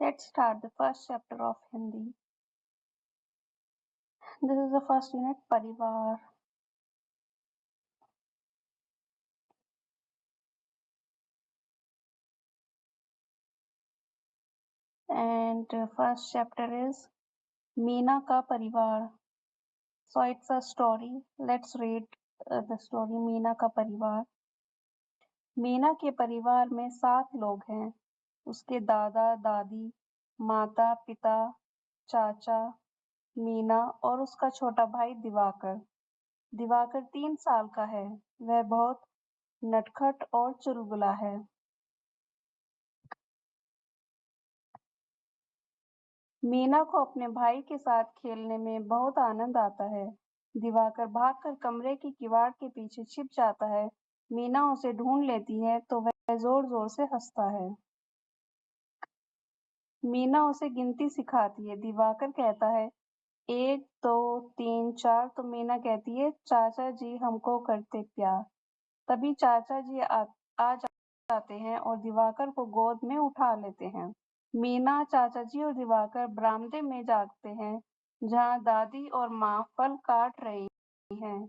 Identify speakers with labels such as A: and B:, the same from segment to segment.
A: Let's start the first chapter of Hindi. This is the first unit, Parivar. And first chapter is Meena Ka Parivar. So it's a story. Let's read the story Meena Ka Parivar. Meena के परिवार में 7 लोग हैं। उसके दादा दादी, माता पिता, चाचा, मीना और उसका छोटा भाई दिवाकर। दिवाकर 3 साल का है। वह बहुत नटखट और चुलबुला है। मीना को अपने भाई के साथ खेलने में बहुत आनंद आता है। दिवाकर भागकर कमरे की किवाड़ के पीछे छिप जाता है। मीना उसे ढूंढ लेती है तो वह जोर-जोर से हंसता है। मीना उसे गिनती सिखाती है। दिवाकर कहता है 1, 2, 3, 4 तो मीना कहती है चाचा जी हमको करते प्यार। तभी चाचा जी आ जाते हैं और दिवाकर को गोद में उठा लेते हैं। मीना, चाचा जी और दिवाकर बरामदे में जागते हैं, जहाँ दादी और माँ फल काट रही हैं।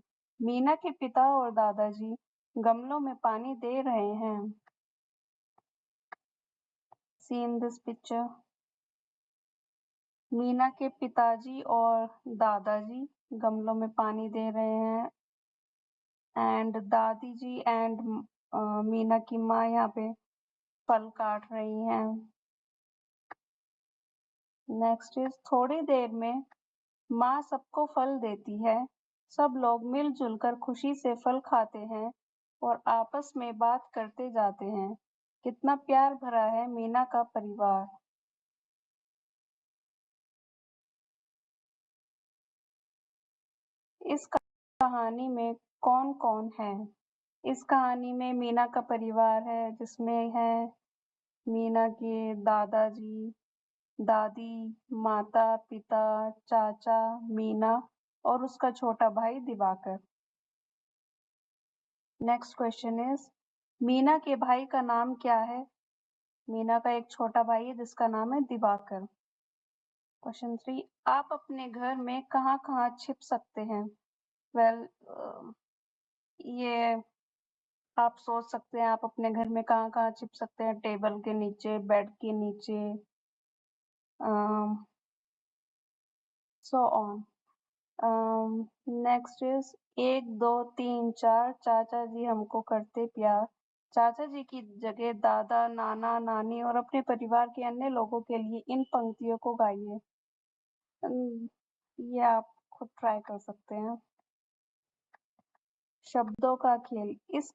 A: मीना के पिता और दादाजी गमलों में पानी दे रहे हैं। See in this picture, Meena के पिताजी और दादाजी गमलों में पानी दे रहे हैं एंड दादी जी एंड मीना की माँ यहाँ पे फल काट रही हैं। नेक्स्ट इज थोड़ी देर में माँ सबको फल देती है। सब लोग मिलजुल कर खुशी से फल खाते हैं और आपस में बात करते जाते हैं। कितना प्यार भरा है मीना का परिवार। इस कहानी में कौन-कौन है? इस कहानी में मीना का परिवार है, जिसमें है मीना के दादाजी, दादी, माता, पिता, चाचा, मीना और उसका छोटा भाई Diwakar. Next question is Meena के भाई का नाम क्या है? मीना का एक छोटा भाई है जिसका नाम है दिवाकर। क्वेश्चन 3 आप अपने घर में कहाँ-कहाँ छिप सकते हैं? वेल ये आप सोच सकते हैं आप अपने घर में कहाँ-कहाँ छिप सकते हैं। टेबल के नीचे, बेड के नीचे, सो ऑन। नेक्स्ट इज 1, 2, 3, 4 चाचा जी हमको करते प्यार। चाचा जी की जगह दादा, नाना, नानी और अपने परिवार के अन्य लोगों के लिए इन पंक्तियों को गाइए। ये आप खुद ट्राई कर सकते हैं। शब्दों का खेल इस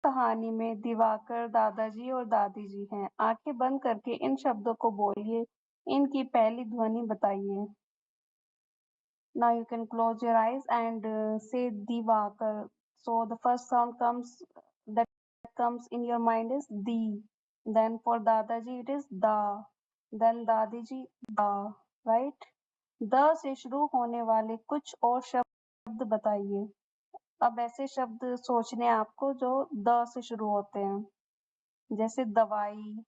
A: कहानी में दिवाकर, दादाजी और दादी जी हैं। आंखें बंद करके इन शब्दों को बोलिए। इनकी पहली ध्वनि बताइए। Now you can close your eyes and say Divakar. So the first sound that comes in your mind is Di. Then for Dadaji it is Da. Then Dadiji Da. Right? The से शुरू होने वाले कुछ और शब्द बताइए। अब ऐसे शब्द सोचने आपको जो द से शुरू होते हैं, जैसे दवाई,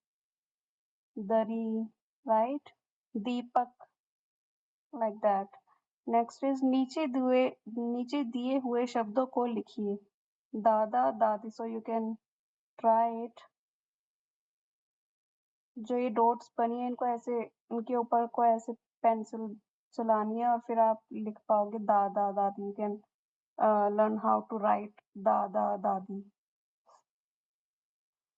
A: दरी, right, Deepak, like that. Next is नीचे दिए हुए शब्दों को लिखिए। दादा दादी, so you can try it. जो ये डॉट्स बनी है इनको ऐसे इनके ऊपर को ऐसे पेंसिल चलानी है और फिर आप लिख पाओगे दादा दादी। You can learn how to write dada dadi.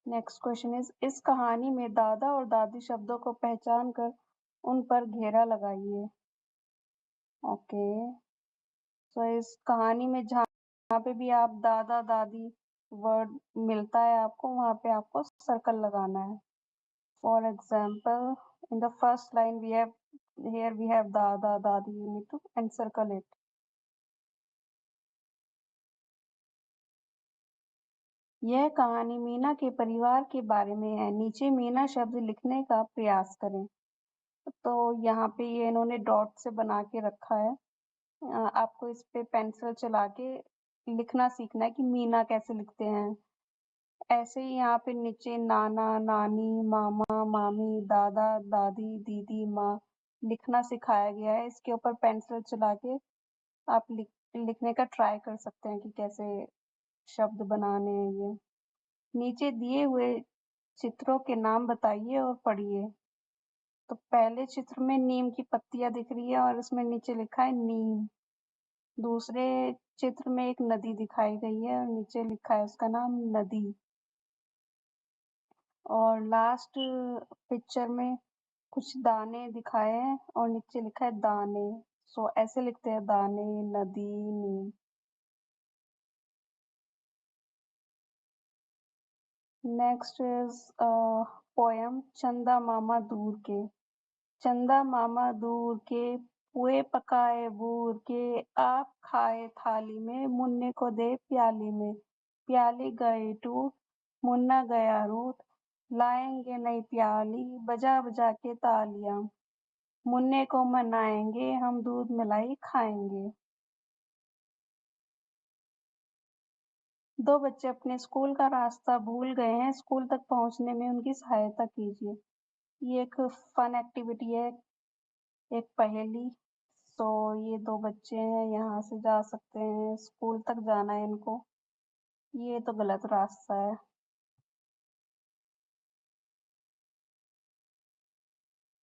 A: Next question is इस कहानी में दादा और दादी शब्दों को पहचान कर उन पर घेरा लगाइए। ओके, सो इस कहानी में जहाँ पे भी आप दादा दादी वर्ड मिलता है आपको, वहाँ पे आपको सर्कल लगाना है। For example in the first line we have दादा दादी, you need to encircle it. यह कहानी मीना के परिवार के बारे में है। नीचे मीना शब्द लिखने का प्रयास करें। तो यहाँ पे ये इन्होंने डॉट से बना के रखा है। आपको इस पे पेंसिल चला के लिखना सीखना है कि मीना कैसे लिखते हैं। ऐसे ही यहाँ पे नीचे नाना, नानी, मामा, मामी, दादा, दादी, दीदी, माँ लिखना सिखाया गया है। इसके ऊपर पेंसिल चला के आप लिखने का ट्राई कर सकते हैं कि कैसे शब्द बनाने हैं ये। नीचे दिए हुए चित्रों के नाम बताइए और पढ़िए। तो पहले चित्र में नीम की पत्तियाँ दिख रही है और उसमें नीचे लिखा है नीम। दूसरे चित्र में एक नदी दिखाई गई है और नीचे लिखा है उसका नाम नदी। और लास्ट पिक्चर में कुछ दाने दिखाए हैं और नीचे लिखा है दाने। सो ऐसे लिखते हैं दाने, नदी, नीम। नेक्स्ट इज पोयम चंदा मामा दूर के। चंदा मामा दूर के पुए पकाए बूर के आप खाए थाली में मुन्ने को दे प्याली में। प्याली गई टूट मुन्ना गया रूठ लाएंगे नई प्याली बजा बजा के तालियां। मुन्ने को मनाएंगे हम दूध मलाई खाएंगे। दो बच्चे अपने स्कूल का रास्ता भूल गए हैं, स्कूल तक पहुंचने में उनकी सहायता कीजिए। ये एक फन एक्टिविटी है, एक पहेली। तो ये दो बच्चे हैं, यहाँ से जा सकते हैं, स्कूल तक जाना है इनको। ये तो गलत रास्ता है।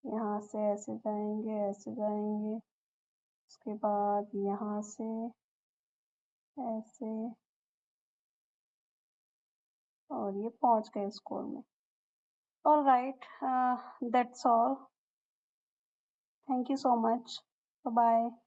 A: यहाँ से ऐसे जाएंगे, ऐसे जाएंगे, उसके बाद यहाँ से ऐसे, और ये पहुंच गए स्कूल में। All right, that's all. Thank you so much. Bye bye.